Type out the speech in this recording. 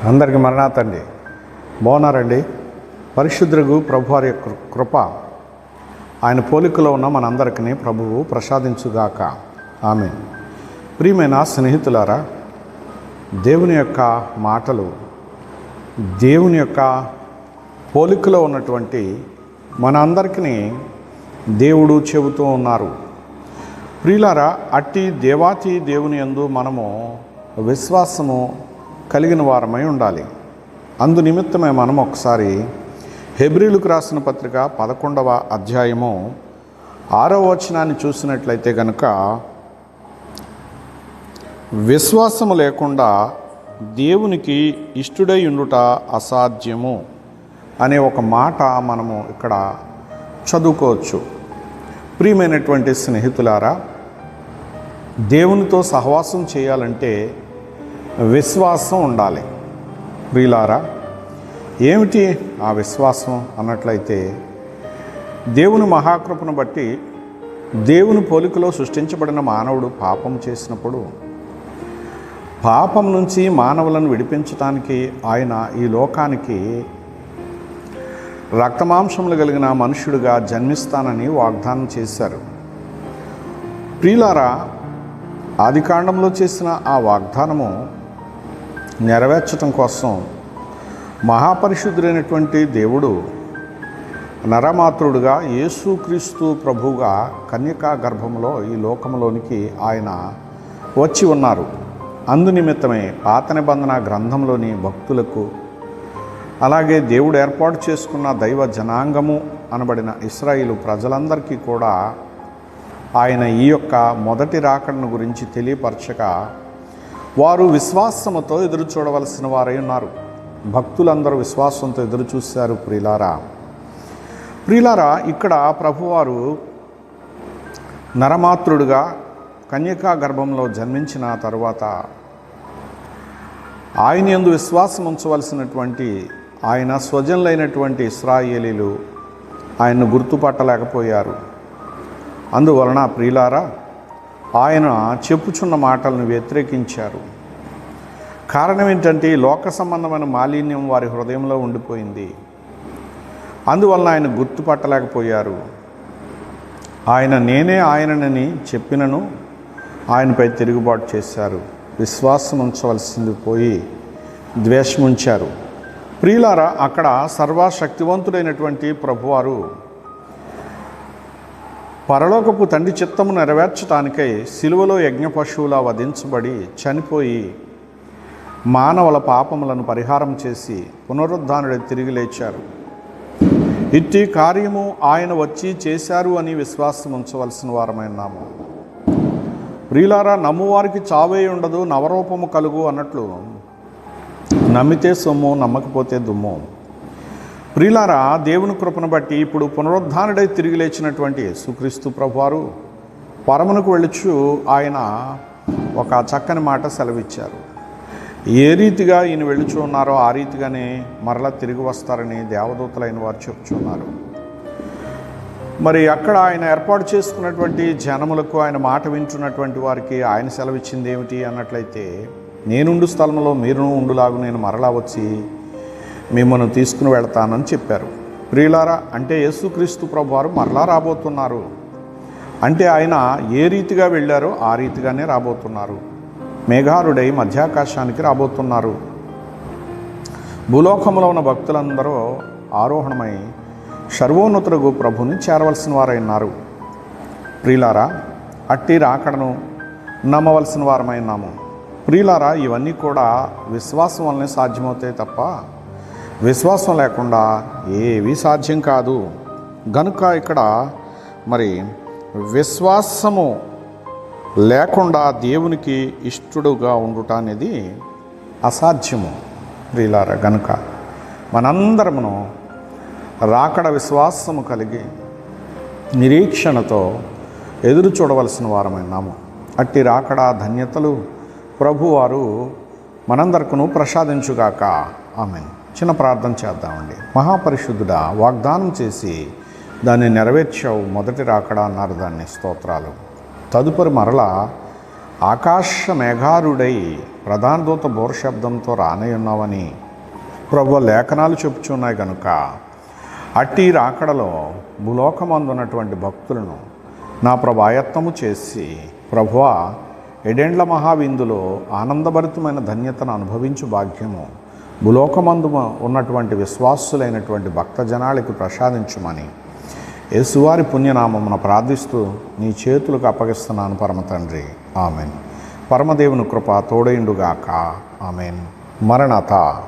అందరికీ మరణాతండి. బాగున్నారండి? పరిశుద్ధుడు ప్రభువారి యొక్క కృప ఆయన పోలికలో ఉన్న మనందరికీ ప్రభువు ప్రసాదించుగాక. ఆమేన్. ప్రియమైన స్నేహితులారా, దేవుని యొక్క మాటలు దేవుని యొక్క పోలికలో ఉన్నటువంటి మన అందరికీ దేవుడు చెబుతూ ఉన్నారు. ప్రియులారా, అట్టి దేవాతి దేవుని యందు మనము విశ్వాసము కలిగిన వారమై ఉండాలి. అందు నిమిత్తమే మనం ఒకసారి హెబ్రీలకు రాసిన పత్రిక 11వ అధ్యాయము 6వ వచనాన్ని చూసినట్లయితే కనుక, విశ్వాసము లేకుండా దేవునికి ఇష్టుడై ఉండుట అసాధ్యము అనే ఒక మాట మనము ఇక్కడ చదువుకోవచ్చు. ప్రియమైనటువంటి స్నేహితులారా, దేవునితో సహవాసం చేయాలంటే విశ్వాసం ఉండాలి. ప్రియులారా, ఏమిటి ఆ విశ్వాసం అన్నట్లయితే, దేవుని మహాకృపను బట్టి దేవుని పోలికలో సృష్టించబడిన మానవుడు పాపం చేసినప్పుడు పాపం నుంచి మానవులను విడిపించడానికి ఆయన ఈ లోకానికి రక్తమాంసములు కలిగిన మనుష్యుడిగా జన్మిస్తానని వాగ్దానం చేశారు. ప్రియులారా, ఆదికాండంలో చేసిన ఆ వాగ్దానము నెరవేర్చడం కోసం మహాపరిశుద్ధుడైనటువంటి దేవుడు నరమాతృడుగా యేసుక్రీస్తు ప్రభువుగా కన్యకా గర్భంలో ఈ లోకంలోనికి ఆయన వచ్చి ఉన్నారు. అందునిమిత్తమే పాత నిబంధన గ్రంథంలోని భక్తులకు, అలాగే దేవుడు ఏర్పాటు చేసుకున్న దైవ జనాంగము అనబడిన ఇశ్రాయేలు ప్రజలందరికీ కూడా ఆయన ఈ యొక్క మొదటి రాకడను గురించి తెలియపరచగా వారు విశ్వాసముతో ఎదురు చూడవలసిన వారై ఉన్నారు. భక్తులందరూ విశ్వాసంతో ఎదురు చూశారు. ప్రియులారా, ఇక్కడ ప్రభువారు నరమాతృడుగా కన్యకా గర్భంలో జన్మించిన తరువాత ఆయన యందు విశ్వాసం ఉంచవలసినటువంటి ఆయన స్వజనులైనటువంటి ఇశ్రాయేలీలు ఆయన్ను గుర్తుపట్టలేకపోయారు. అందువలన ప్రియులారా, ఆయన చెప్పుచున్న మాటలను వ్యతిరేకించారు. కారణం ఏంటంటే, లోక సంబంధమైన మాలిన్యం వారి హృదయంలో ఉండిపోయింది. అందువలన ఆయన గుర్తుపట్టలేకపోయారు. ఆయన నేనే ఆయనని చెప్పినను ఆయనపై తిరుగుబాటు చేశారు. విశ్వాసం ఉంచవలసింది పోయి ద్వేషం ఉంచారు. ప్రియులారా, అక్కడ సర్వశక్తివంతుడైనటువంటి ప్రభువారు పరలోకపు తండ్రి చిత్తము నెరవేర్చడానికై సిలువలో యజ్ఞ పశువులా వధించబడి చనిపోయి మానవుల పాపములను పరిహారం చేసి పునరుద్ధానుడై తిరిగి లేచారు. ఇట్టి కార్యము ఆయన వచ్చి చేశారు అని విశ్వాసం ఉంచవలసిన వారమైనాము. ప్రియులారా, నమ్మువారికి చావే ఉండదు, నవరూపము కలుగు అన్నట్లు నమ్మితే సొమ్ము, నమ్మకపోతే దుమ్ము. ప్రియులారా, దేవుని కృపను బట్టి ఇప్పుడు పునరుద్ధానుడై తిరిగి లేచినటువంటి యేసుక్రీస్తు ప్రభువారు పరమునకు వెళ్ళుచు ఆయన ఒక చక్కని మాట సెలవిచ్చారు. ఏ రీతిగా ఈయన వెళ్ళుచు ఉన్నారో ఆ రీతిగానే మరలా తిరిగి వస్తారని దేవదూతలైన వారు చెప్తున్నారు. మరి అక్కడ ఆయన ఏర్పాటు చేసుకున్నటువంటి జనములకు, ఆయన మాట వింటున్నటువంటి వారికి ఆయన సెలవిచ్చింది ఏమిటి అన్నట్లయితే, నేనుండు స్థలంలో మీరు ఉండులాగు నేను మరలా వచ్చి మిమ్మల్ని తీసుకుని వెళ్తానని చెప్పారు. ప్రియులారా, అంటే యేసుక్రీస్తు ప్రభువారు మరలా రాబోతున్నారు. అంటే ఆయన ఏ రీతిగా వెళ్ళారో ఆ రీతిగానే రాబోతున్నారు. మేఘారుడై మధ్యాకాశానికి రాబోతున్నారు. భూలోకంలో ఉన్న భక్తులందరూ ఆరోహణమై సర్వోన్నతుడు ప్రభుని చేరవలసిన వారైనారు. ప్రియులారా, అట్టి రాకడను నమ్మవలసిన వారమైనాము. ప్రియులారా, ఇవన్నీ కూడా విశ్వాసం వల్లనే సాధ్యమవుతాయి తప్ప విశ్వాసం లేకుండా ఏవి సాధ్యం కాదు. గనుక ఇక్కడ మరి విశ్వాసము లేకుండా దేవునికి ఇష్టడుగా ఉండుట అనేది అసాధ్యము. ప్రియులారా, గనుక మనందరమును రాకడ విశ్వాసము కలిగి నిరీక్షణతో ఎదురు చూడవలసిన వారమైనాము. అట్టి రాకడ ధన్యతలు ప్రభువారు మనందరికీ ప్రసాదించుగాక. ఆమేన్. చిన్న ప్రార్థన చేద్దామండి. మహాపరిశుద్ధుడా, వాగ్దానం చేసి దాన్ని నెరవేర్చావు. మొదటి రాకడా అన్నారు, దాన్ని స్తోత్రాలు. తదుపరి మరలా ఆకాశ మేఘారుడై ప్రధాన దూత బోరశబ్దంతో రానయ్యున్నావని ప్రభు లేఖనాలు చెప్పుచున్నాయి కనుక అట్టి రాకడలో భూలోకమందున్నటువంటి భక్తులను నా ప్రభు ఆయత్తము చేసి ప్రభువా ఎడెండ్ల మహావిందులో ఆనందభరితమైన ధన్యతను అనుభవించు భాగ్యము భూలోకమందు ఉన్నటువంటి విశ్వాసులైనటువంటి భక్తజనాళికి ప్రసాదించుమని యేసువారి పుణ్యనామమున ప్రార్థిస్తూ నీ చేతులకు అప్పగిస్తున్నాను పరమ తండ్రి. ఆమెన్. పరమదేవుని కృప తోడైండుగాక. ఆమెన్. మరణాత.